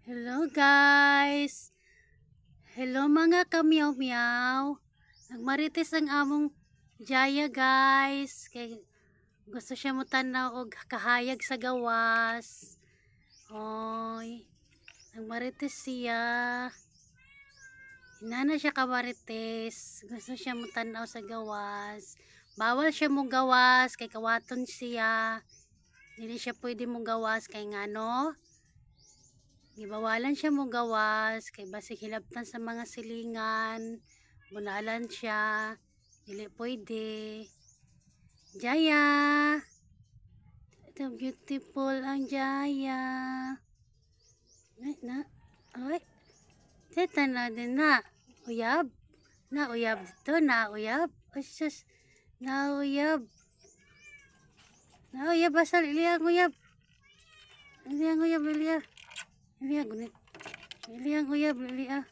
Hello guys! Hello mga kamyaw-meow! Nagmarites ang among Jaya guys. Kay gusto siya mo tanaw og kahayag sa gawas. Oy, nagmarites siya. Inana siya kamarites. Gusto siya mo tanaw sa gawas. Bawal siya mong gawas kay kawaton siya. Dili siya pwede mong gawas kay ngano. Gibawalan siya mong gawas kay basig hilabtan sa mga silingan. Bunalan siya. Dili pwede. Jaya! Ito beautiful ang Jaya. Oy. Teta na din na. Uyab. Na uyab dito. Na uyab. Ay sus. Na uyab. Na uyab. Basal. Iliyang uyab. Iliyang uyab. Iliyang. Iliyang gunit. Iliyang uyab. Iliyang.